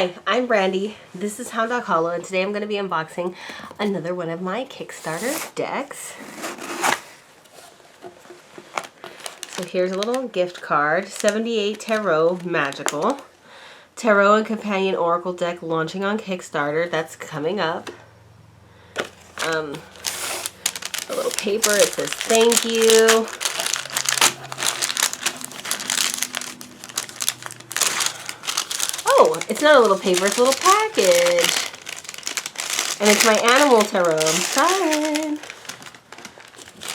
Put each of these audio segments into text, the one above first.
Hi, I'm Brandy. This is Hound Dog Hollow, and today I'm going to be unboxing another one of my Kickstarter decks. So here's a little gift card. 78 Tarot Magical. Tarot and Companion Oracle deck launching on Kickstarter. That's coming up. A little paper. It says thank you. Oh, it's not a little paper, it's a little package. And it's my animal tarot. I'm excited.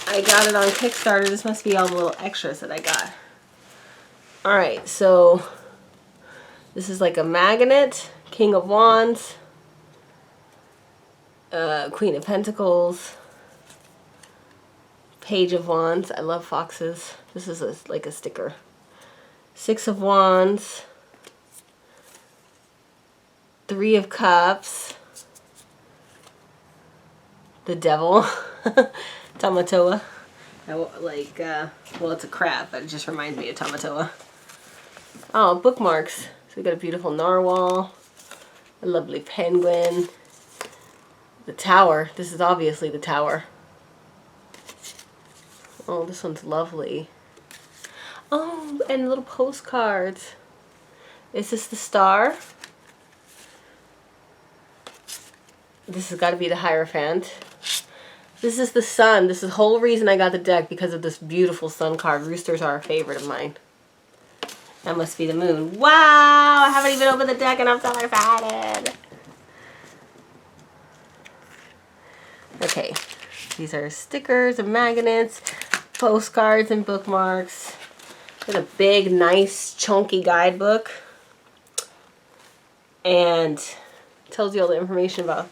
I got it on Kickstarter. This must be all the little extras that I got. Alright, so this is like a magnet, King of Wands, Queen of Pentacles, Page of Wands. I love foxes. This is like a sticker. Six of Wands, Three of Cups, the Devil, Tamatoa. Well, it's a crab, but it just reminds me of Tamatoa. Oh, bookmarks. So we got a beautiful narwhal, a lovely penguin, the tower. This is obviously the tower. Oh, this one's lovely. Oh, and little postcards. Is this the star? This has got to be the Hierophant. This is the sun. This is the whole reason I got the deck, because of this beautiful sun card. Roosters are a favorite of mine. That must be the moon. Wow! I haven't even opened the deck and I'm so excited. Okay. These are stickers and magnets, postcards and bookmarks. There's a big, nice, chunky guidebook. And tells you all the information about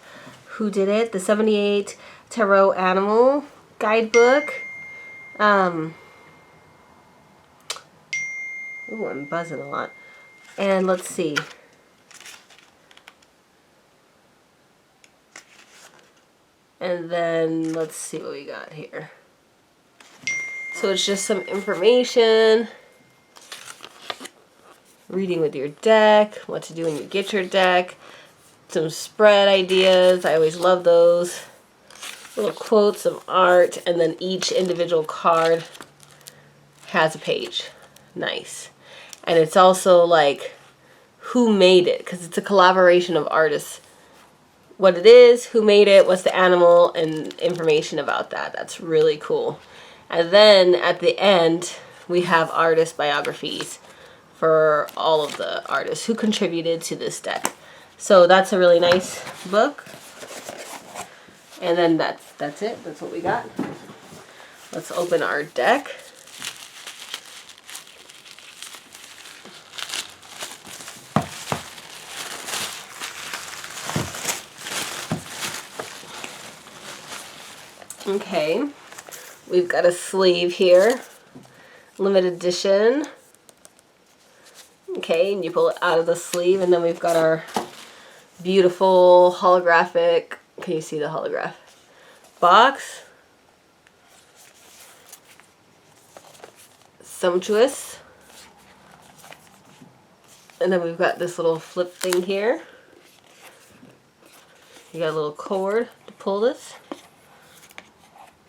who did it. The 78 Tarot Animal Guidebook. Ooh, I'm buzzing a lot. And let's see. And then let's see what we got here. So it's just some information. Reading with your deck. What to do when you get your deck. Some spread ideas. I always love those. Little quotes, some art, and then each individual card has a page. Nice. And it's also like who made it, because it's a collaboration of artists. What it is, who made it, what's the animal, and information about that. That's really cool. And then at the end, we have artist biographies for all of the artists who contributed to this deck. So that's a really nice book. And then that's it. That's what we got. Let's open our deck. Okay. We've got a sleeve here. Limited edition. Okay, and you pull it out of the sleeve, and then we've got our beautiful holographic, can you see the holograph, box. Sumptuous. And then we've got this little flip thing here. You got a little cord to pull this.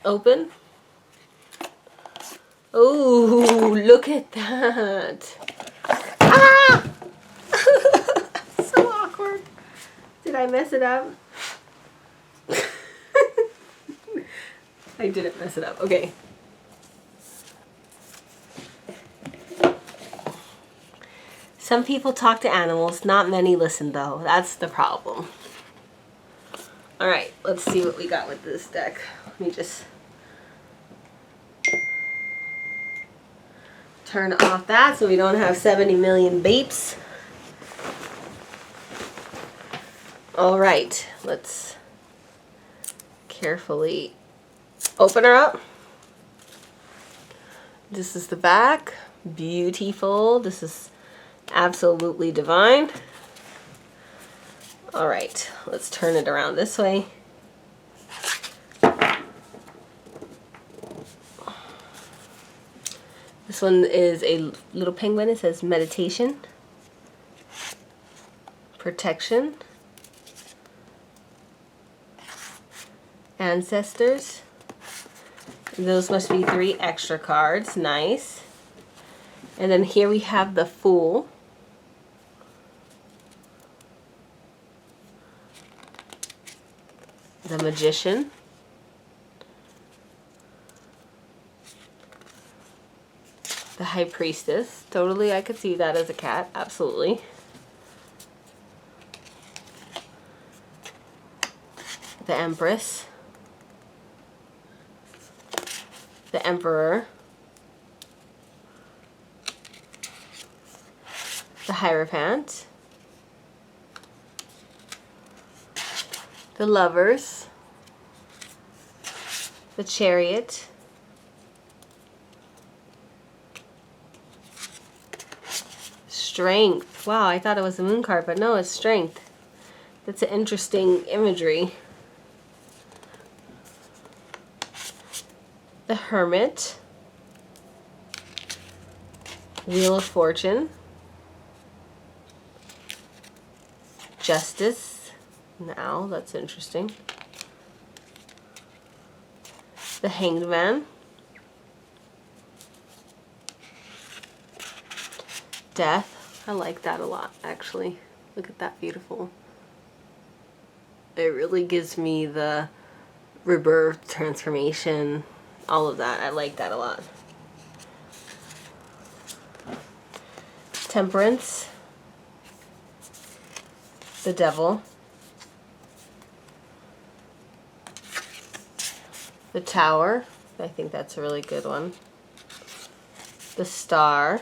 Open. Oh, look at that. Ah! So awkward. Did I mess it up? I didn't mess it up. Okay. Some people talk to animals. Not many listen, though. That's the problem. Alright, let's see what we got with this deck. Let me just turn off that so we don't have 70 million beeps. Alright, let's carefully open her up. This is the back. Beautiful. This is absolutely divine. Alright, let's turn it around this way. This one is a little penguin. It says meditation. Protection. Ancestors. Those must be 3 extra cards. Nice. And then here we have the Fool. The Magician. The High Priestess. Totally, I could see that as a cat. Absolutely. The Empress. The Emperor. The Hierophant. The Lovers. The Chariot. Strength. Wow, I thought it was a moon card, but no, it's strength. That's an interesting imagery. The Hermit. Wheel of Fortune. Justice. Now, that's interesting. The Hanged Man. Death. I like that a lot, actually. Look at that, beautiful. It really gives me the rebirth, transformation, all of that. I like that a lot. Temperance. The Devil. The Tower. I think that's a really good one. The Star.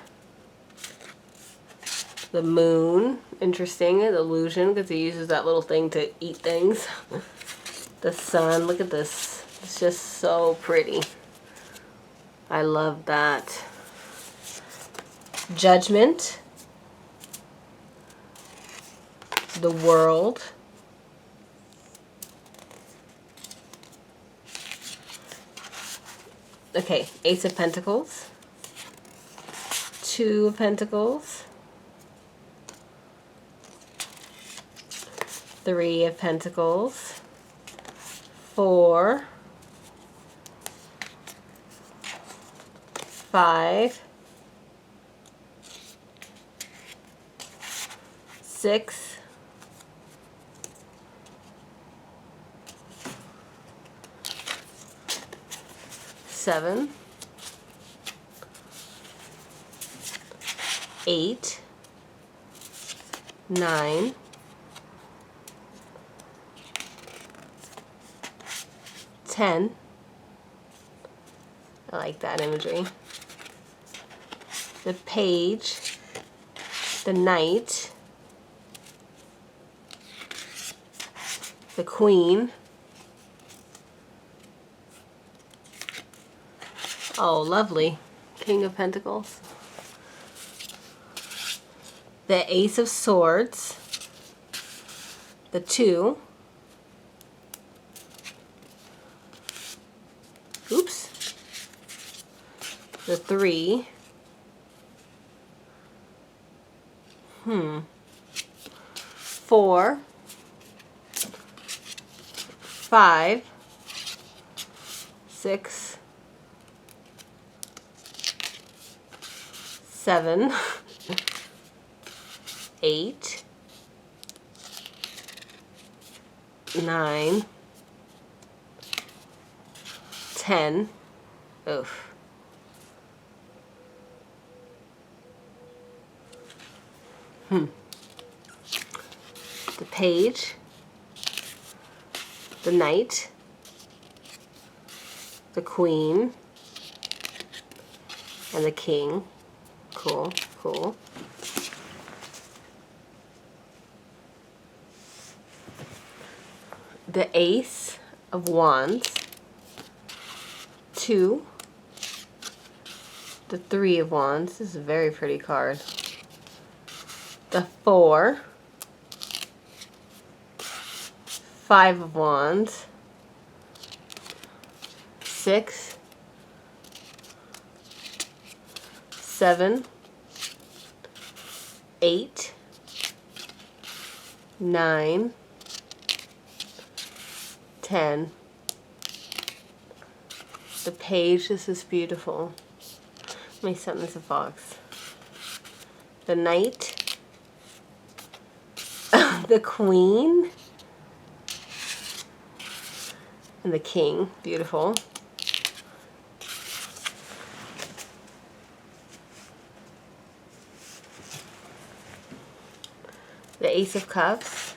The Moon. Interesting. The illusion, because he uses that little thing to eat things. The Sun. Look at this. It's just so pretty. I love that. Judgment. The World. Okay, Ace of Pentacles. 2 of Pentacles. 3 of Pentacles. 4. 5. 6. 7. 8. 9. 10. I like that imagery. The Page. The Knight. The Queen. Oh, lovely. King of Pentacles. The Ace of Swords. The 2. Oops. The 3. 4. 5. 6. 7. 8. 9. 10. Oof. The Page. The Knight. The Queen. And the King. Cool, cool. The Ace of Wands. 2. The 3 of Wands. This is a very pretty card. The 4. 5 of Wands. 6. 7. 8. 9, 10. The page, this is beautiful. Let me set this in a box. The knight, the queen, and the king, beautiful. The ace of cups,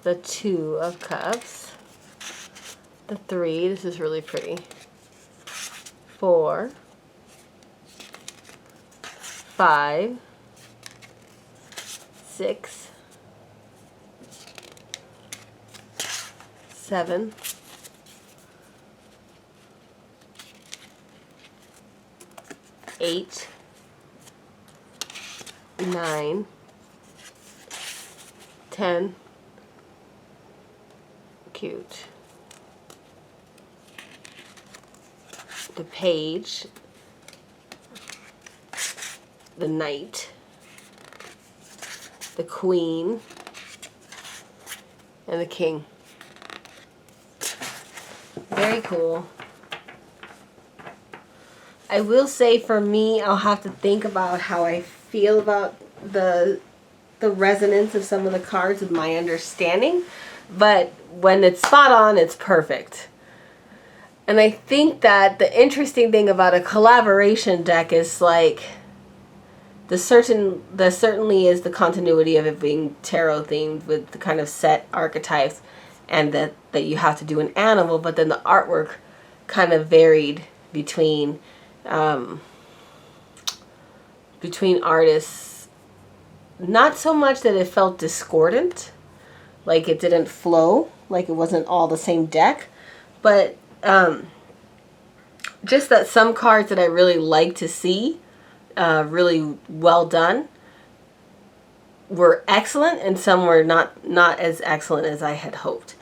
the 2 of cups, the 3, this is really pretty, 4, 5, 6, 7, 8, 9, 10. Cute. The page, the knight, the queen, and the king. Very cool. I will say for me, I'll have to think about how I feel about the resonance of some of the cards with my understanding, but when it's spot on, it's perfect. And I think that the interesting thing about a collaboration deck is like there certainly is the continuity of it being tarot themed with the kind of set archetypes, and that you have to do an animal, but then the artwork kind of varied between artists. Not so much that it felt discordant, like it didn't flow, like it wasn't all the same deck, but just that some cards that I really like to see, really well done, were excellent, and some were not as excellent as I had hoped.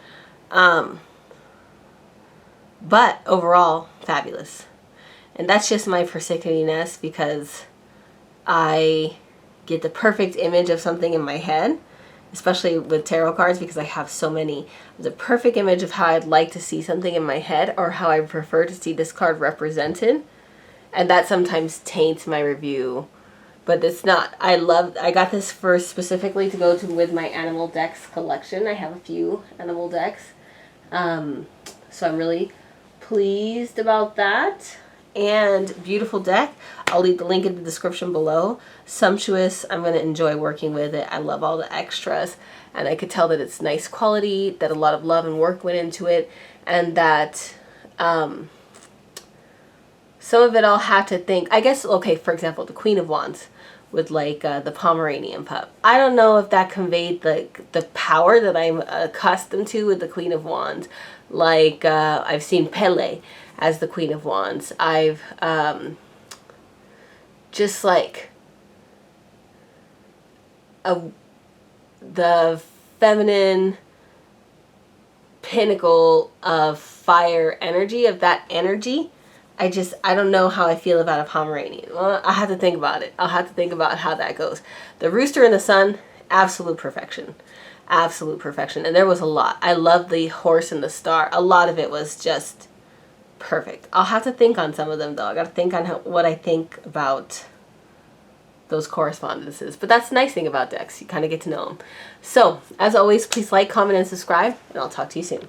But overall, fabulous. And that's just my persicketiness, because I get the perfect image of something in my head, especially with tarot cards, because I have so many. The perfect image of how I'd like to see something in my head, or how I prefer to see this card represented. And that sometimes taints my review. But it's not. I got this first specifically to go to with my animal decks collection. I have a few animal decks. So I'm really pleased about that. And beautiful deck. I'll leave the link in the description below. Sumptuous. I'm going to enjoy working with it. I love all the extras, and I could tell that it's nice quality, that a lot of love and work went into it, and that some of it I'll have to think. I guess, okay, for example, the Queen of Wands with like the Pomeranian pup. I don't know if that conveyed the power that I'm accustomed to with the Queen of Wands. Like I've seen Pele as the Queen of Wands. I've just like the feminine pinnacle of fire energy, of that energy. I don't know how I feel about a Pomeranian. Well, I have to think about it. I'll have to think about how that goes. The rooster and the sun, absolute perfection. Absolute perfection. And there was a lot. I love the horse and the star. A lot of it was just perfect. I'll have to think on some of them, though. I got to think on what I think about those correspondences. But that's the nice thing about decks. You kind of get to know them. So, as always, please like, comment, and subscribe. And I'll talk to you soon.